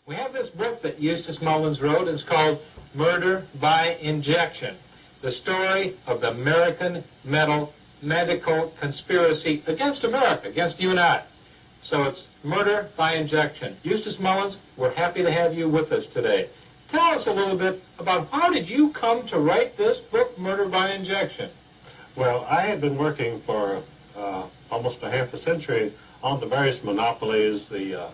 We have this book that Eustace Mullins wrote. It's called Murder by Injection, the story of the American medical conspiracy against America, against you and I. So it's Murder by Injection. Eustace Mullins, we're happy to have you with us today. Tell us a little bit about how did you come to write this book, Murder by Injection? Well, I had been working for almost a half a century on the various monopolies, the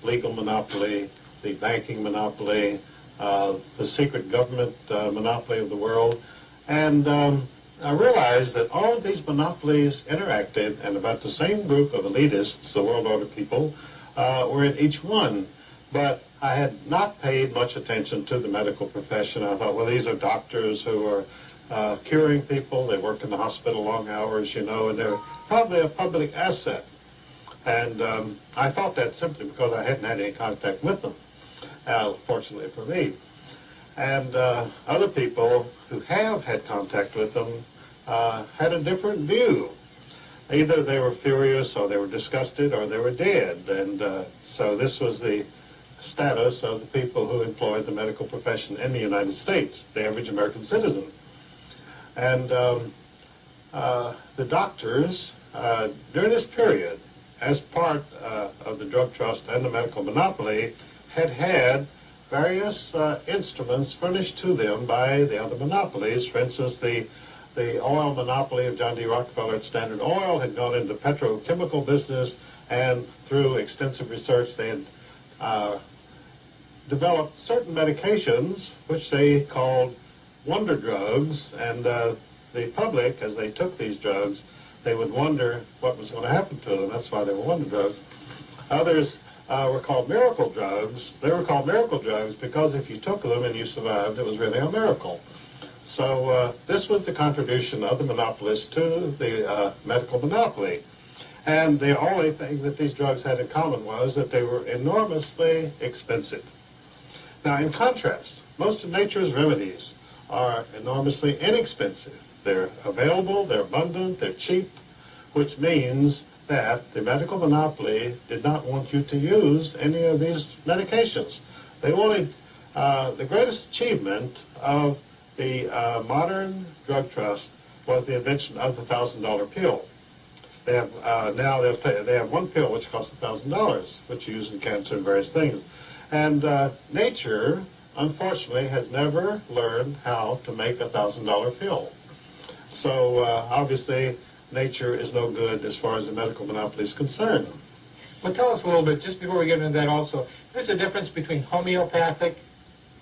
legal monopoly, the banking monopoly, the secret government monopoly of the world. And I realized that all of these monopolies interacted, and about the same group of elitists, the world order people, were in each one. But I had not paid much attention to the medical profession. I thought, well, these are doctors who are curing people. They work in the hospital long hours, you know, and they're probably a public asset. And I thought that simply because I hadn't had any contact with them, fortunately for me. And other people who have had contact with them had a different view. Either they were furious, or they were disgusted, or they were dead. And so this was the status of the people who employed the medical profession in the United States, the average American citizen. And the doctors, during this period, as part of the drug trust and the medical monopoly, had various instruments furnished to them by the other monopolies. For instance, the oil monopoly of John D. Rockefeller at Standard Oil had gone into the petrochemical business, and through extensive research they had developed certain medications which they called wonder drugs, and the public, as they took these drugs, they would wonder what was going to happen to them. That's why they were wonder drugs. Others were called miracle drugs. They were called miracle drugs because if you took them and you survived, it was really a miracle. So this was the contribution of the monopolists to the medical monopoly. And the only thing that these drugs had in common was that they were enormously expensive. Now, in contrast, most of nature's remedies are enormously inexpensive. They're available, they're abundant, they're cheap, which means that the medical monopoly did not want you to use any of these medications. They wanted the greatest achievement of the modern drug trust was the invention of the $1,000 pill. They have now they have one pill which costs $1,000, which you use in cancer and various things. And nature, unfortunately, has never learned how to make a $1,000 pill. So obviously, nature is no good as far as the medical monopoly is concerned. Well, tell us a little bit, just before we get into that also, there's a difference between homeopathic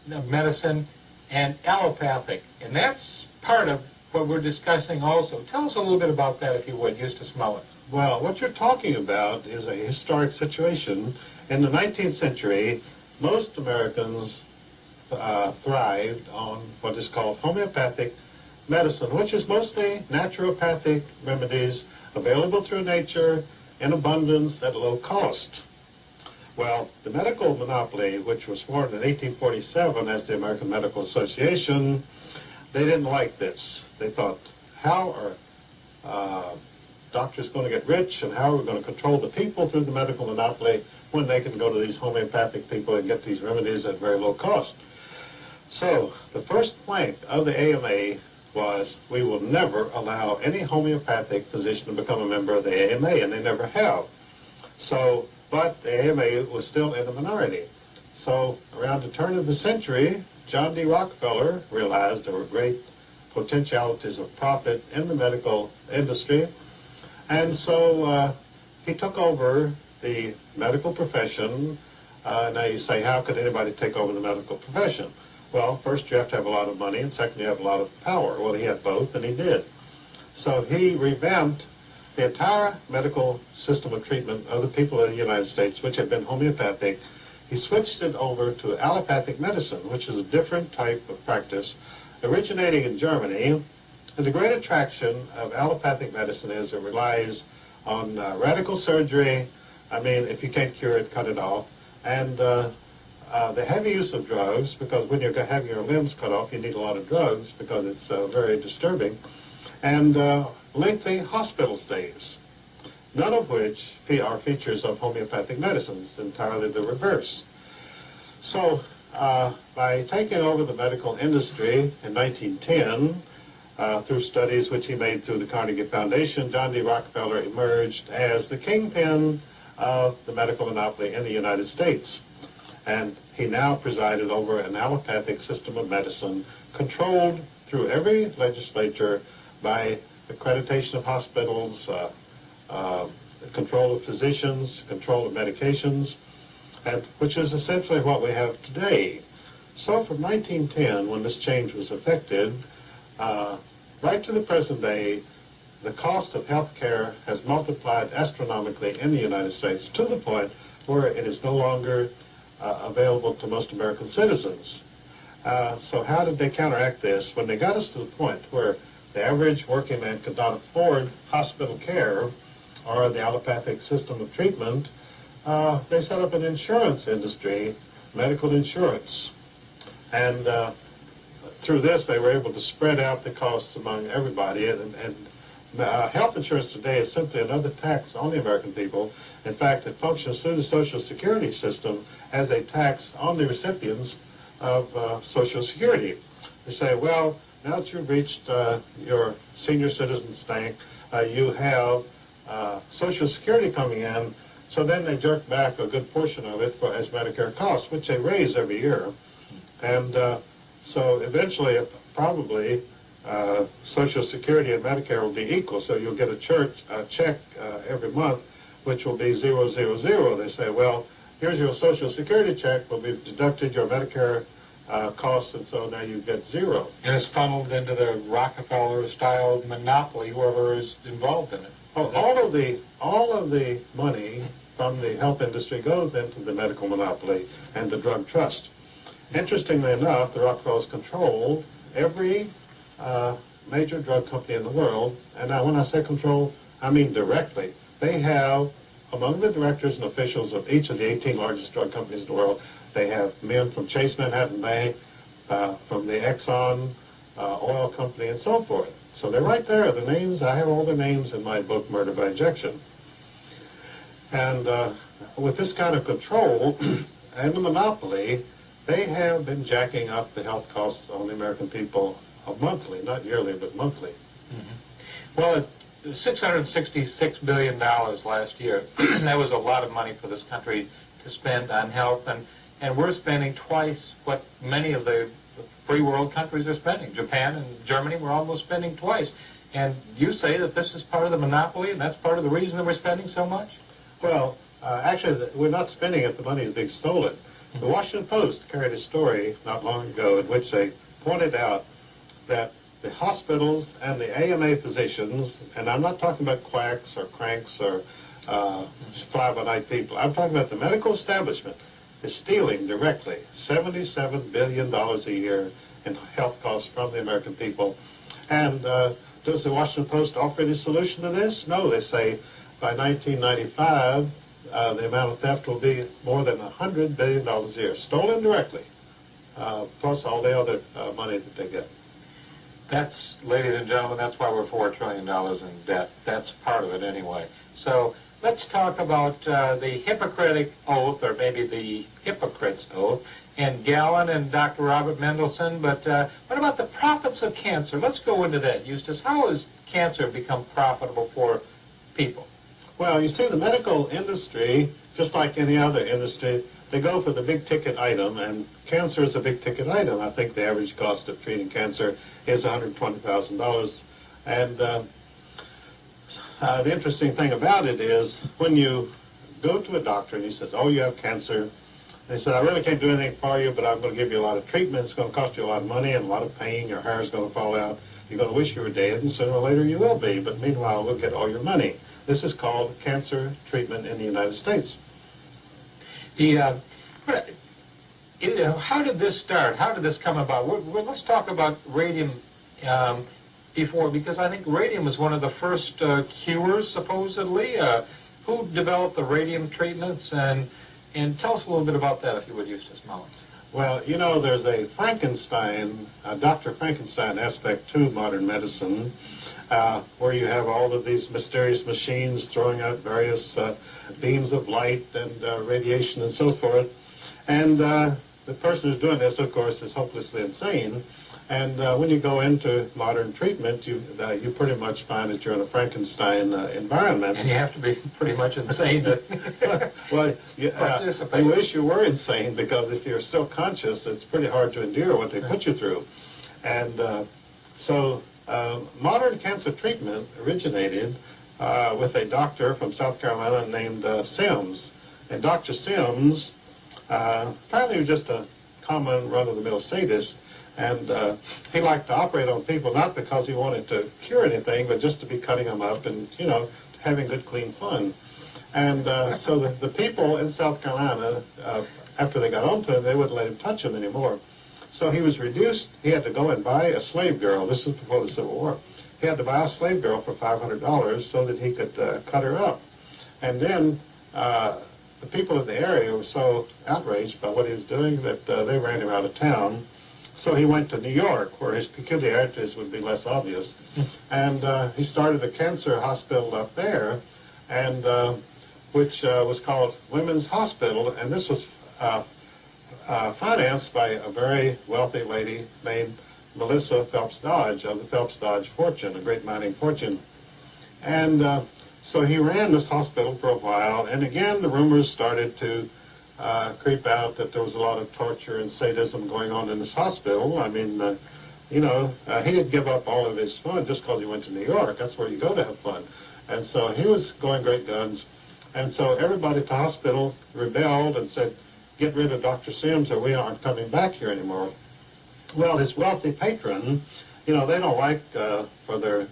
medicine and allopathic, and that's part of what we're discussing also. Tell us a little bit about that, if you would, Eustace Mullins. Well, what you're talking about is a historic situation. In the 19th century, most Americans thrived on what is called homeopathic medicine, which is mostly naturopathic remedies available through nature in abundance at low cost. Well, the medical monopoly, which was formed in 1847 as the American Medical Association, they didn't like this. They thought, how are doctors going to get rich, and how are we going to control the people through the medical monopoly when they can go to these homeopathic people and get these remedies at very low cost? So the first plank of the AMA was, we will never allow any homeopathic physician to become a member of the AMA, and they never have. So, but the AMA was still in the minority. So around the turn of the century, John D. Rockefeller realized there were great potentialities of profit in the medical industry, and so he took over the medical profession. Now you say, how could anybody take over the medical profession? Well, first you have to have a lot of money, and second you have a lot of power. Well, he had both, and he did. So he revamped the entire medical system of treatment of the people of the United States, which had been homeopathic. He switched it over to allopathic medicine, which is a different type of practice, originating in Germany. And the great attraction of allopathic medicine is it relies on radical surgery. I mean, if you can't cure it, cut it off. And the heavy use of drugs, because when you're having your limbs cut off, you need a lot of drugs because it's very disturbing. And lengthy hospital stays, none of which are features of homeopathic medicine. It's entirely the reverse. So by taking over the medical industry in 1910, through studies which he made through the Carnegie Foundation, John D. Rockefeller emerged as the kingpin of the medical monopoly in the United States. And he now presided over an allopathic system of medicine controlled through every legislature by accreditation of hospitals, control of physicians, control of medications, and which is essentially what we have today. So from 1910, when this change was effected, right to the present day, the cost of health care has multiplied astronomically in the United States to the point where it is no longer available to most American citizens. So how did they counteract this? When they got us to the point where the average working man could not afford hospital care or the allopathic system of treatment, they set up an insurance industry, medical insurance. And through this, they were able to spread out the costs among everybody. And health insurance today is simply another tax on the American people. In fact, it functions through the Social Security system as a tax on the recipients of Social Security. They say, well, now that you've reached your senior citizen state, you have Social Security coming in, so then they jerk back a good portion of it as Medicare costs, which they raise every year. And so eventually, probably, Social Security and Medicare will be equal, so you'll get a check every month, which will be 000. They say, well, here's your Social Security check, but we've deducted your Medicare costs, and so now you get zero. And it's funneled into the Rockefeller-style monopoly, whoever is involved in it. All of the money from the health industry goes into the medical monopoly and the drug trust. Interestingly enough, the Rockefellers control every major drug company in the world, and now when I say control, I mean directly. They have, among the directors and officials of each of the 18 largest drug companies in the world, they have men from Chase Manhattan Bank, from the Exxon oil company, and so forth. So they're right there. The names, I have all the names in my book, Murder by Injection. And with this kind of control and the monopoly, they have been jacking up the health costs on the American people monthly, not yearly, but monthly. Mm-hmm. Well, $666 billion last year. That was a lot of money for this country to spend on health, and we're spending twice what many of the free world countries are spending. Japan and Germany were almost spending twice. And you say that this is part of the monopoly, and that's part of the reason that we're spending so much? Well, actually, we're not spending it. The money is being stolen. The Washington Post carried a story not long ago in which they pointed out that the hospitals and the AMA physicians, and I'm not talking about quacks or cranks or fly-by-night people, I'm talking about the medical establishment, is stealing directly $77 billion a year in health costs from the American people. And does the Washington Post offer any solution to this? No, they say by 1995, the amount of theft will be more than $100 billion a year, stolen directly, plus all the other money that they get. That's, ladies and gentlemen, that's why we're $4 trillion in debt. That's part of it anyway. So let's talk about the Hippocratic Oath, or maybe the Hypocrite's Oath, and Galen and Dr. Robert Mendelsohn. But what about the profits of cancer? Let's go into that, Eustace. How has cancer become profitable for people? Well, you see, the medical industry, just like any other industry, they go for the big-ticket item, and cancer is a big-ticket item. I think the average cost of treating cancer is $120,000. And the interesting thing about it is when you go to a doctor and he says, oh, you have cancer, they say, I really can't do anything for you, but I'm going to give you a lot of treatment. It's going to cost you a lot of money and a lot of pain. Your hair is going to fall out. You're going to wish you were dead, and sooner or later you will be. But meanwhile, we'll get all your money. This is called cancer treatment in the United States. How did this start? How did this come about? Let's talk about radium before, because I think radium was one of the first cures, supposedly. Who developed the radium treatments? And tell us a little bit about that, if you would, Eustace Mullins. Well, you know, there's a Frankenstein, Dr. Frankenstein aspect to modern medicine, where you have all of these mysterious machines throwing out various beams of light and radiation and so forth. And the person who's doing this, of course, is hopelessly insane. And when you go into modern treatment, you pretty much find that you're in a Frankenstein environment. And you have to be pretty much insane to well, participate. you wish you were insane, because if you're still conscious, it's pretty hard to endure what they put you through. And so modern cancer treatment originated with a doctor from South Carolina named Sims. And Dr. Sims apparently was just a common run-of-the-mill sadist. And he liked to operate on people not because he wanted to cure anything, but just to be cutting them up and, you know, having good, clean fun. And so the people in South Carolina, after they got onto him, they wouldn't let him touch them anymore. So he was reduced. He had to go and buy a slave girl. This is before the Civil War. He had to buy a slave girl for $500 so that he could cut her up. And then the people in the area were so outraged by what he was doing that they ran him out of town. So he went to New York, where his peculiarities would be less obvious, and he started a cancer hospital up there, and which was called Women's Hospital, and this was financed by a very wealthy lady named Melissa Phelps Dodge of the Phelps Dodge fortune, a great mining fortune. And so he ran this hospital for a while, and again the rumors started to creep out that there was a lot of torture and sadism going on in this hospital. I mean, you know, he didn't give up all of his fun just because he went to New York. That's where you go to have fun. And so he was going great guns. And so everybody at the hospital rebelled and said, get rid of Dr. Sims or we aren't coming back here anymore. Well, his wealthy patron, you know, they don't like for their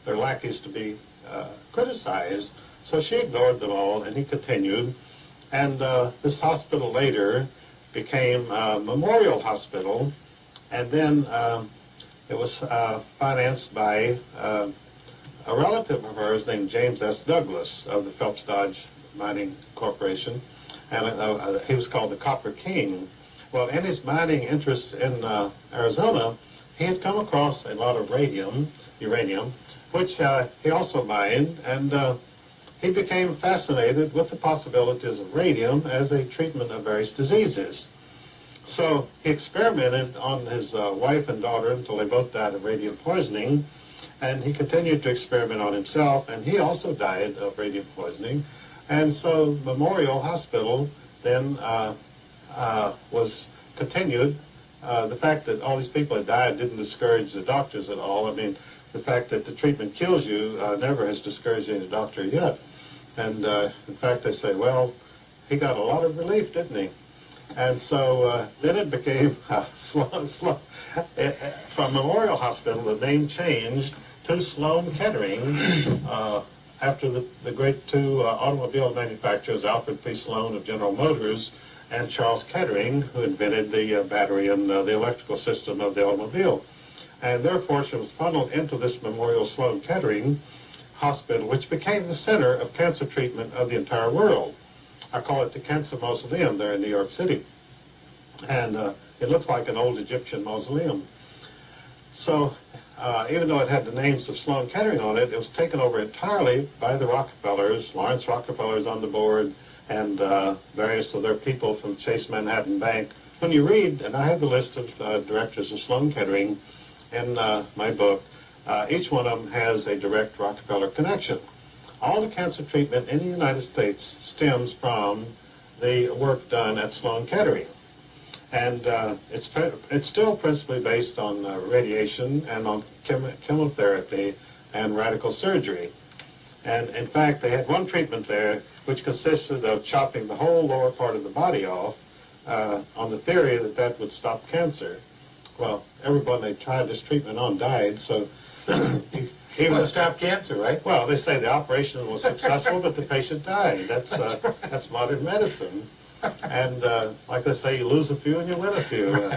lackeys to be criticized. So she ignored them all, and he continued. And this hospital later became Memorial Hospital, and then it was financed by a relative of hers named James S. Douglas of the Phelps Dodge Mining Corporation, and he was called the Copper King. Well, in his mining interests in Arizona, he had come across a lot of uranium, which he also mined, and he became fascinated with the possibilities of radium as a treatment of various diseases. So he experimented on his wife and daughter until they both died of radium poisoning, and he continued to experiment on himself, and he also died of radium poisoning. And so Memorial Hospital then was continued. The fact that all these people had died didn't discourage the doctors at all. I mean, the fact that the treatment kills you never has discouraged any doctor yet. And in fact, they say, well, he got a lot of relief, didn't he? And so then it became from Memorial Hospital, the name changed to Sloan Kettering after the great two automobile manufacturers, Alfred P. Sloan of General Motors and Charles Kettering, who invented the battery and the electrical system of the automobile. And their fortune was funneled into this Memorial Sloan Kettering Hospital, which became the center of cancer treatment of the entire world. I call it the Cancer Mausoleum there in New York City. And it looks like an old Egyptian mausoleum. So even though it had the names of Sloan Kettering on it, it was taken over entirely by the Rockefellers. Lawrence Rockefeller's on the board, and various of their people from Chase Manhattan Bank. When you read, and I have the list of directors of Sloan Kettering in my book, each one of them has a direct Rockefeller connection. All the cancer treatment in the United States stems from the work done at Sloan Kettering. And it's still principally based on radiation and on chemotherapy and radical surgery. And in fact, they had one treatment there which consisted of chopping the whole lower part of the body off on the theory that that would stop cancer. Well, everyone they tried this treatment on died, so Even to stop cancer, right? Well, they say the operation was successful, but the patient died. That's modern medicine. And like they say, you lose a few and you win a few.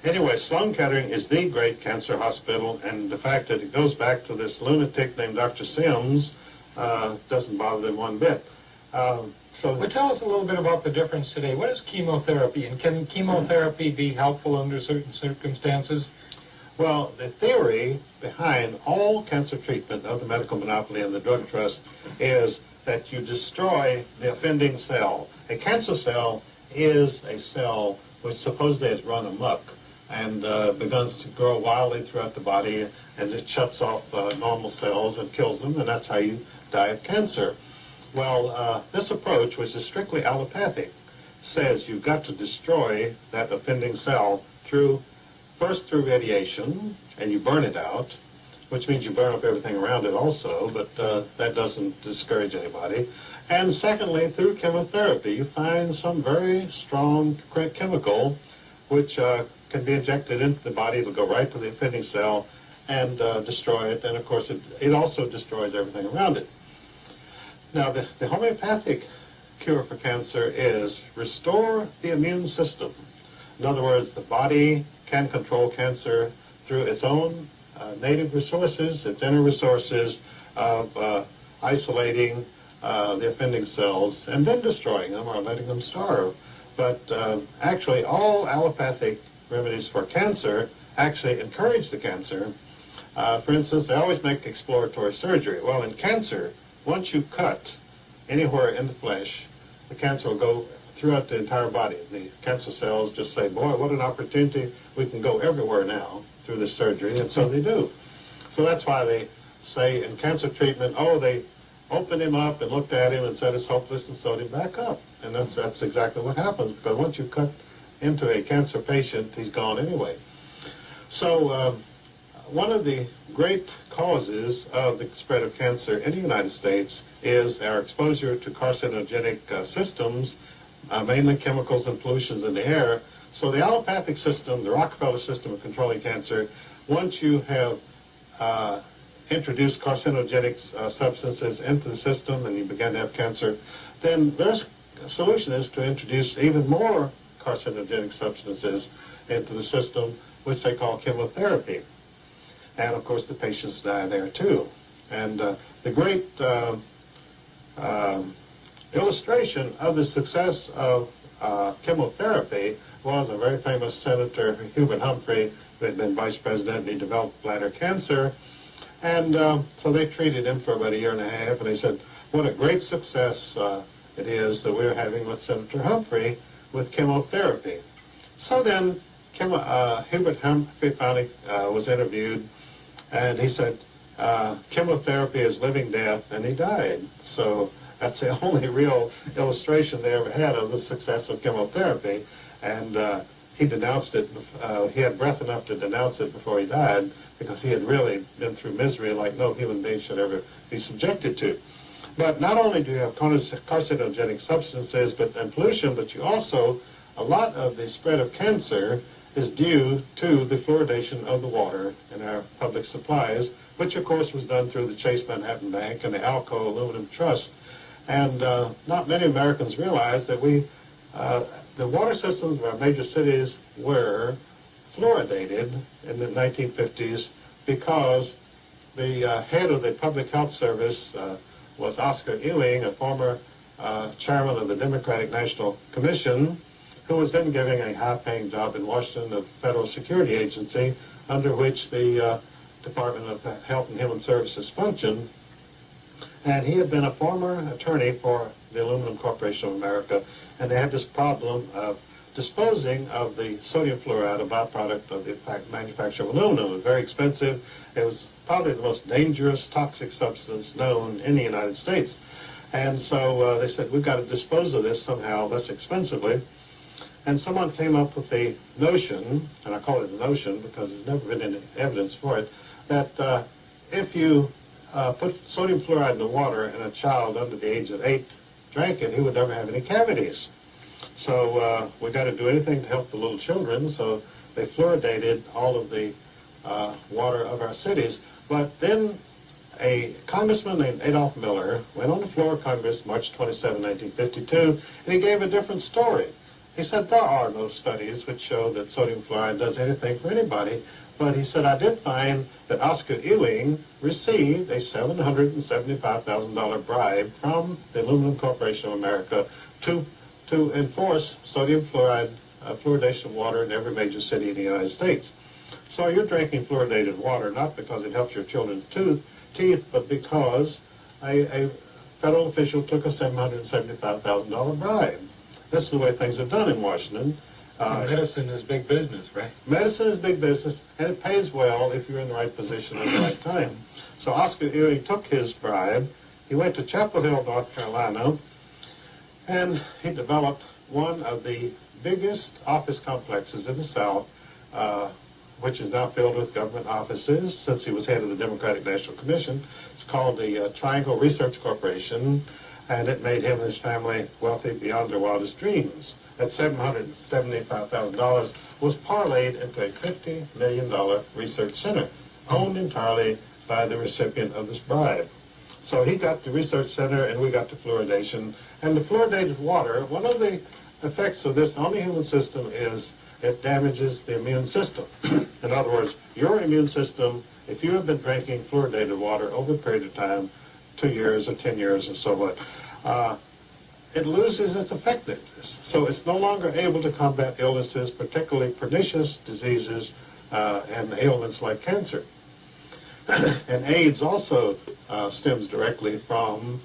Anyway, Sloan Kettering is the great cancer hospital, and the fact that it goes back to this lunatic named Dr. Sims doesn't bother them one bit. Well, tell us a little bit about the difference today. What is chemotherapy, and can chemotherapy be helpful under certain circumstances? Well, the theory behind all cancer treatment of the medical monopoly and the drug trust is that you destroy the offending cell. A cancer cell is a cell which supposedly has run amok and begins to grow wildly throughout the body, and it shuts off normal cells and kills them, and that's how you die of cancer. Well, this approach, which is strictly allopathic, says you've got to destroy that offending cell first through radiation, and you burn it out, which means you burn up everything around it also, but that doesn't discourage anybody. And secondly, through chemotherapy, you find some very strong chemical which can be injected into the body. It'll go right to the offending cell and destroy it, and of course it also destroys everything around it. Now, the homeopathic cure for cancer is restore the immune system. In other words, the body can control cancer through its own native resources, its inner resources of isolating the offending cells and then destroying them or letting them starve. But actually, all allopathic remedies for cancer actually encourage the cancer. For instance, they always make exploratory surgery. Well, in cancer, once you cut anywhere in the flesh, the cancer will go throughout the entire body. The cancer cells just say, boy, what an opportunity. We can go everywhere now through this surgery, and so they do. So that's why they say in cancer treatment, oh, they opened him up and looked at him and said it's hopeless and sewed him back up. And that's exactly what happens, because once you cut into a cancer patient, he's gone anyway. So one of the great causes of the spread of cancer in the United States is our exposure to carcinogenic systems, mainly chemicals and pollutions in the air. So the allopathic system, the Rockefeller system of controlling cancer, once you have introduced carcinogenic substances into the system and you begin to have cancer, then their solution is to introduce even more carcinogenic substances into the system, which they call chemotherapy. And of course the patients die there too. And the great illustration of the success of chemotherapy was a very famous Senator, Hubert Humphrey, who had been vice president, and he developed bladder cancer. And so they treated him for about a year and a half, and they said, what a great success it is that we're having with Senator Humphrey with chemotherapy. So then Hubert Humphrey finally was interviewed, and he said, chemotherapy is living death, and he died. So that's the only real illustration they ever had of the success of chemotherapy. And he denounced it. He had breath enough to denounce it before he died, because he had really been through misery like no human being should ever be subjected to. But not only do you have carcinogenic substances and pollution, but you also, a lot of the spread of cancer is due to the fluoridation of the water in our public supplies, which of course was done through the Chase Manhattan Bank and the Alco Aluminum Trust. And not many Americans realize that the water systems of our major cities were fluoridated in the 1950s because the head of the Public Health Service was Oscar Ewing, a former chairman of the Democratic National Commission, who was then giving a high-paying job in Washington, a federal security agency, under which the Department of Health and Human Services functioned. And he had been a former attorney for the Aluminum Corporation of America, and they had this problem of disposing of the sodium fluoride, a byproduct of the manufacture of aluminum. It was very expensive. It was probably the most dangerous toxic substance known in the United States. And so they said, we've got to dispose of this somehow less expensively. And someone came up with the notion, and I call it a notion because there's never been any evidence for it, that if you put sodium fluoride in the water and a child under the age of 8 drank it, he would never have any cavities. So we got to do anything to help the little children, so they fluoridated all of the water of our cities. But then a congressman named Adolph Miller went on the floor of Congress March 27, 1952, and he gave a different story. He said there are no studies which show that sodium fluoride does anything for anybody, but he said I did find that Oscar Ewing received a $775,000 bribe from the Aluminum Corporation of America to enforce sodium fluoride fluoridation of water in every major city in the United States. So you're drinking fluoridated water not because it helps your children's teeth, but because a federal official took a $775,000 bribe. This is the way things are done in Washington. Medicine is big business, right? Medicine is big business, and it pays well if you're in the right position at the right time. So Oscar Erie took his bribe. He went to Chapel Hill, North Carolina, and he developed one of the biggest office complexes in the South, which is now filled with government offices since he was head of the Democratic National Commission. It's called the Triangle Research Corporation, and it made him and his family wealthy beyond their wildest dreams. That $775,000 was parlayed into a $50 million research center, owned entirely by the recipient of this bribe. So he got the research center, and we got the fluoridation. And the fluoridated water, one of the effects of this on the human system is it damages the immune system. In other words, your immune system, if you have been drinking fluoridated water over a period of time, 2 years or 10 years or so what, it loses its effectiveness. So it's no longer able to combat illnesses, particularly pernicious diseases and ailments like cancer. And AIDS also stems directly from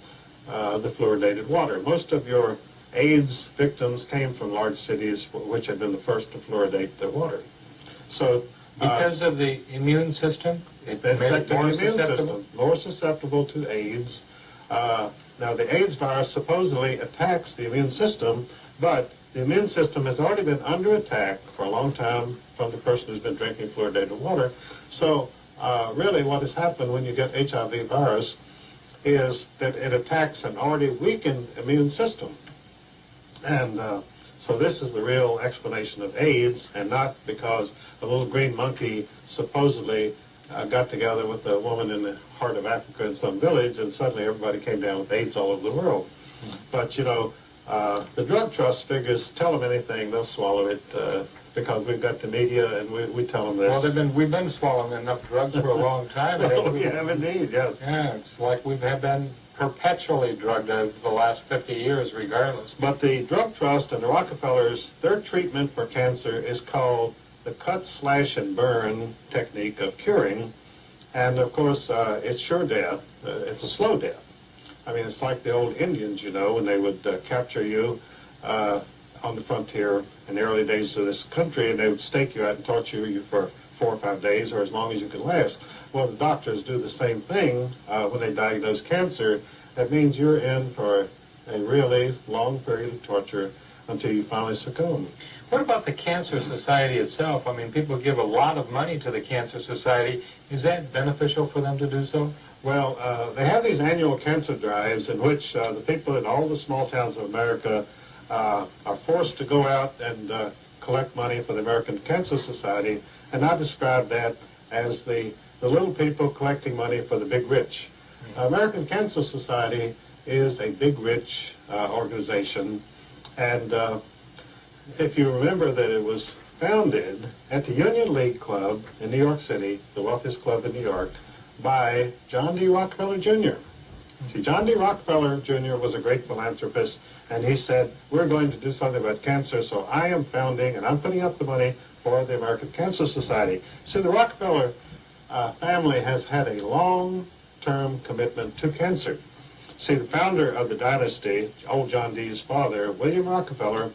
the fluoridated water. Most of your AIDS victims came from large cities which had been the first to fluoridate their water. So because of the immune system, it made it more susceptible? More susceptible to AIDS. Now, the AIDS virus supposedly attacks the immune system, but the immune system has already been under attack for a long time from the person who's been drinking fluoridated water. So, really what has happened when you get HIV virus is that it attacks an already weakened immune system. And so this is the real explanation of AIDS, and not because a little green monkey supposedly got together with a woman in the heart of Africa in some village, and suddenly everybody came down with AIDS all over the world. But, you know, the drug trust figures tell them anything, they'll swallow it, because we've got the media, and we tell them this. Well, we've been swallowing enough drugs for a long time. Well, we have indeed, yes. Yeah, it's like we have been perpetually drugged over the last 50 years, regardless. But the drug trust and the Rockefellers, their treatment for cancer is called the cut, slash, and burn technique of curing. And, of course, it's sure death. It's a slow death. I mean, it's like the old Indians, you know, when they would capture you on the frontier in the early days of this country, and they would stake you out and torture you for 4 or 5 days, or as long as you could last. Well, the doctors do the same thing when they diagnose cancer. That means you're in for a really long period of torture until you finally succumb. What about the Cancer Society itself? I mean, people give a lot of money to the Cancer Society. Is that beneficial for them to do so? Well, they have these annual cancer drives in which the people in all the small towns of America are forced to go out and collect money for the American Cancer Society, and I describe that as the little people collecting money for the big rich. American Cancer Society is a big rich organization, and if you remember that it was founded at the Union League Club in New York City, the wealthiest club in New York, by John D. Rockefeller, Jr. See, John D. Rockefeller, Jr. was a great philanthropist, and he said, we're going to do something about cancer, so I am founding and I'm putting up the money for the American Cancer Society. See, the Rockefeller family has had a long-term commitment to cancer. See, the founder of the dynasty, old John D.'s father, William Rockefeller,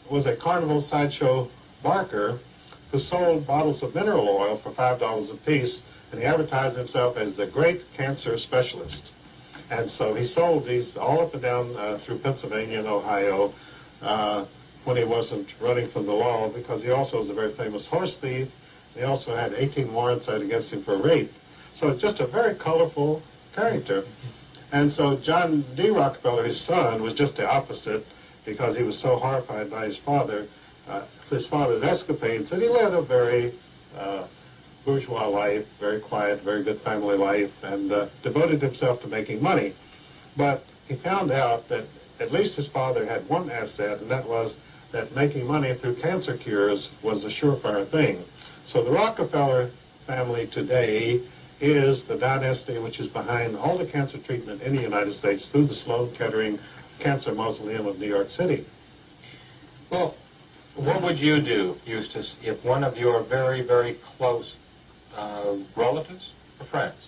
was a carnival sideshow barker who sold bottles of mineral oil for $5 a piece, and he advertised himself as the great cancer specialist. And so he sold these all up and down through Pennsylvania and Ohio when he wasn't running from the law, because he also was a very famous horse thief. He also had 18 warrants out against him for rape. So just a very colorful character. And so John D. Rockefeller, his son, was just the opposite, because he was so horrified by his father's escapades, that he led a very bourgeois life, very quiet, very good family life, and devoted himself to making money. But he found out that at least his father had one asset, and that was that making money through cancer cures was a surefire thing. So the Rockefeller family today is the dynasty which is behind all the cancer treatment in the United States through the Sloan Kettering Cancer Mausoleum of New York City. Well, what would you do, Eustace, if one of your very, very close relatives or friends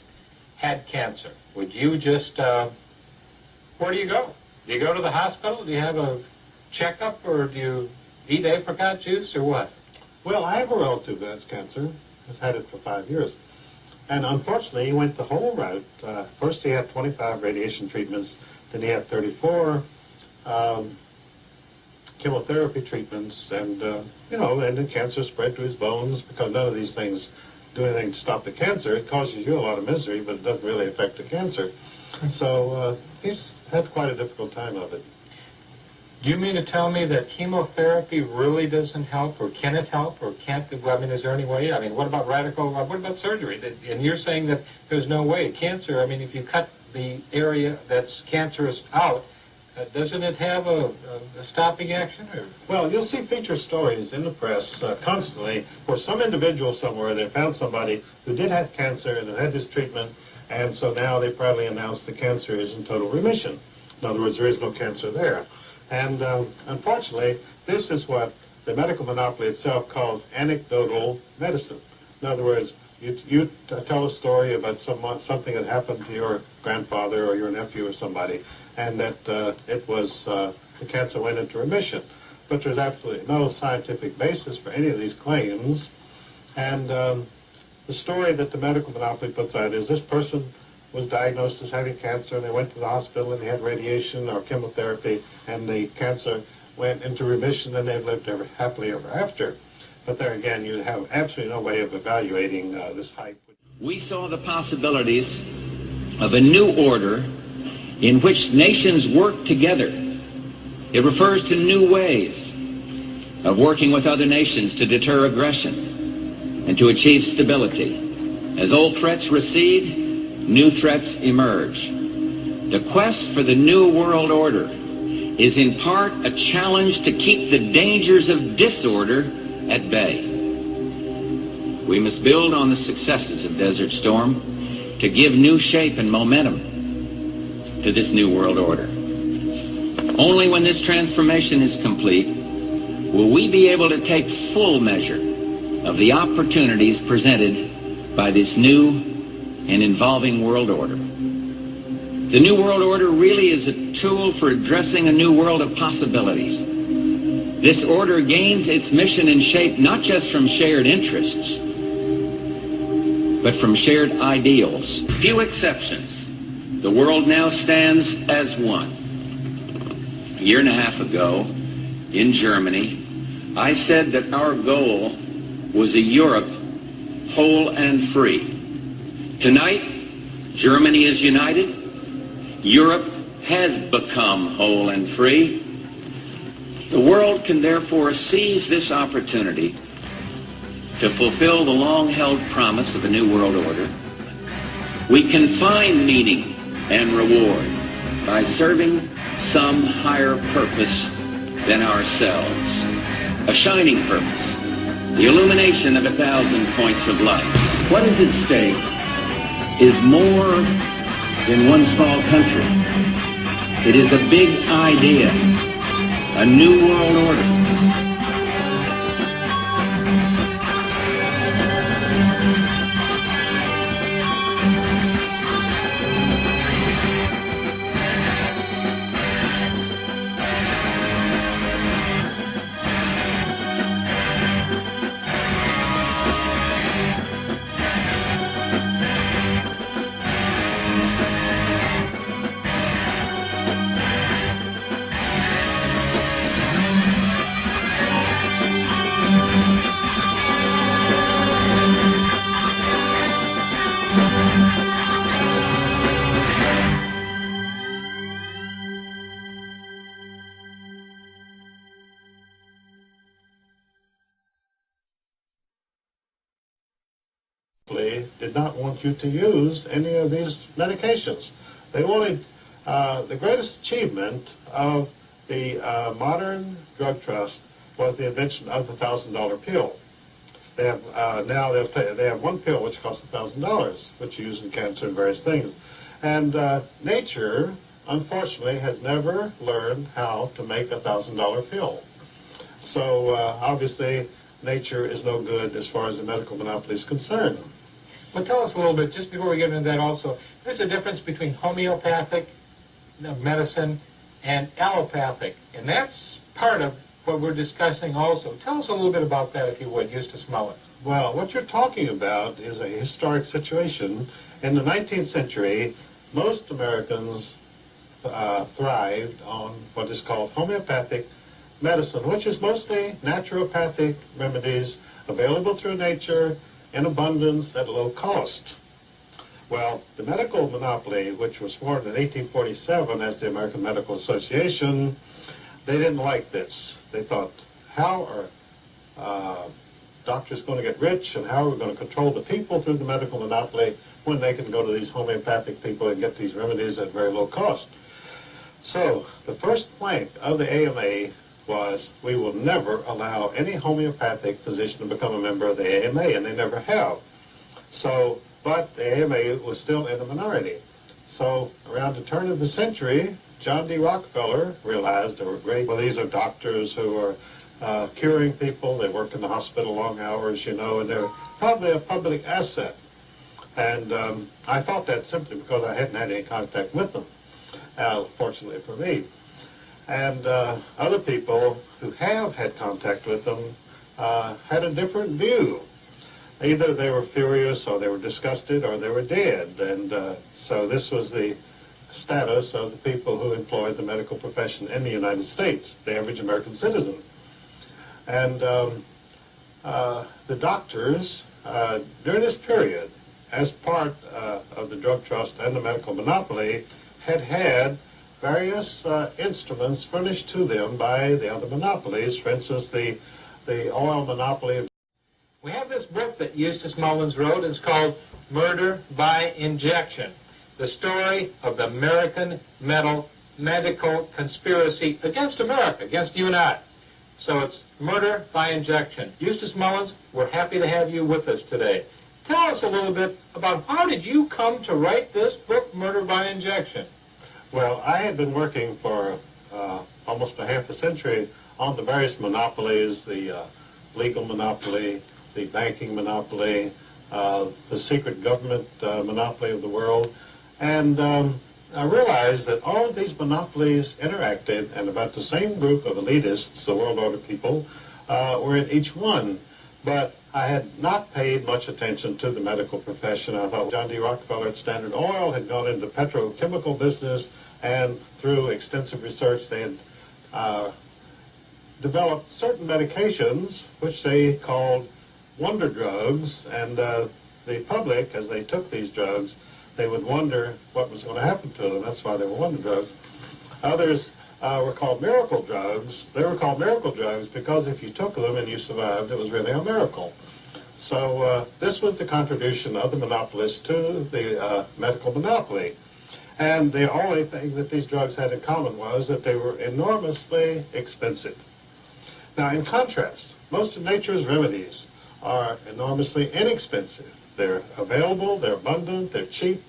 had cancer? Would you just, where do you go? Do you go to the hospital? Do you have a checkup, or do you eat apricot juice, or what? Well, I have a relative that has cancer. Has had it for 5 years. And unfortunately, he went the whole route. First, he had 25 radiation treatments. Then he had 34 chemotherapy treatments. And, and the cancer spread to his bones, because none of these things do anything to stop the cancer. It causes you a lot of misery, but it doesn't really affect the cancer. So he's had quite a difficult time of it. Do you mean to tell me that chemotherapy really doesn't help, or can it help, or can't it? I mean, is there any way? I mean, what about what about surgery? And you're saying that there's no way. Cancer, I mean, if you cut the area that's cancerous out, doesn't it have a stopping action? Or? Well, you'll see feature stories in the press constantly where some individual somewhere, they found somebody who did have cancer and had this treatment, and so now they proudly announce the cancer is in total remission. In other words, there is no cancer there. And unfortunately, this is what the medical monopoly itself calls anecdotal medicine. In other words, you tell a story about something that happened to your grandfather or your nephew or somebody, and that the cancer went into remission. But there's absolutely no scientific basis for any of these claims. And the story that the medical monopoly puts out is this person was diagnosed as having cancer, and they went to the hospital and they had radiation or chemotherapy, and the cancer went into remission, and they've lived happily ever after. But there again, you have absolutely no way of evaluating this hype. We saw the possibilities of a new order in which nations work together. It refers to new ways of working with other nations to deter aggression and to achieve stability. As old threats recede, new threats emerge. The quest for the New World Order is in part a challenge to keep the dangers of disorder at bay. We must build on the successes of Desert Storm to give new shape and momentum to this New World Order. Only when this transformation is complete will we be able to take full measure of the opportunities presented by this new and involving world order. The New World Order really is a tool for addressing a new world of possibilities. This order gains its mission and shape not just from shared interests, but from shared ideals. Few exceptions. The world now stands as one. A year and a half ago, in Germany, I said that our goal was a Europe whole and free. Tonight, Germany is united. Europe has become whole and free. The world can therefore seize this opportunity to fulfill the long-held promise of a new world order. We can find meaning and reward by serving some higher purpose than ourselves. A shining purpose, the illumination of 1,000 points of light. What is at stake is more than one small country. It is a big idea, a new world order. Did not want you to use any of these medications. They wanted the greatest achievement of the modern drug trust was the invention of the $1,000 pill. They have now they have one pill which costs $1,000, which you use in cancer and various things. And nature, unfortunately, has never learned how to make a $1,000 pill. So obviously, nature is no good as far as the medical monopoly is concerned. Well, tell us a little bit, just before we get into that also, there's a difference between homeopathic medicine and allopathic, and that's part of what we're discussing also. Tell us a little bit about that, if you would, Eustace Mullins. Well, what you're talking about is a historic situation. In the 19th century, most Americans thrived on what is called homeopathic medicine, which is mostly naturopathic remedies available through nature in abundance at low cost. Well, the medical monopoly, which was formed in 1847 as the American Medical Association, they didn't like this. They thought, how are doctors going to get rich, and how are we going to control the people through the medical monopoly when they can go to these homeopathic people and get these remedies at very low cost? So the first plank of the AMA was, we will never allow any homeopathic physician to become a member of the AMA, and they never have. So, but the AMA was still in the minority. So around the turn of the century, John D. Rockefeller realized there were great, well, these are doctors who are curing people. They work in the hospital long hours, you know, and they're probably a public asset. And I thought that simply because I hadn't had any contact with them, fortunately for me. And other people who have had contact with them had a different view. Either they were furious, or they were disgusted, or they were dead. And so this was the status of the people who employed the medical profession in the United States, the average American citizen. And the doctors, during this period, as part of the drug trust and the medical monopoly, had various instruments furnished to them by the other monopolies. For instance, the oil monopoly. We have this book that Eustace Mullins wrote. It's called Murder by Injection, the story of the American medical conspiracy against America, against you and I. So it's Murder by Injection. Eustace Mullins, we're happy to have you with us today. Tell us a little bit about how did you come to write this book, Murder by Injection? Well, I had been working for almost a half a century on the various monopolies, the legal monopoly, the banking monopoly, the secret government monopoly of the world. And I realized that all of these monopolies interacted, and about the same group of elitists, the world order people, were in each one. But I had not paid much attention to the medical profession. I thought John D. Rockefeller at Standard Oil had gone into the petrochemical business, and through extensive research they had developed certain medications which they called wonder drugs, and the public, as they took these drugs, they would wonder what was going to happen to them. That's why they were wonder drugs. Others were called miracle drugs. They were called miracle drugs because if you took them and you survived, it was really a miracle. So this was the contribution of the monopolists to the medical monopoly. And the only thing that these drugs had in common was that they were enormously expensive. Now, in contrast, most of nature's remedies are enormously inexpensive. They're available, they're abundant, they're cheap,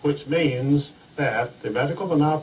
which means that the medical monopoly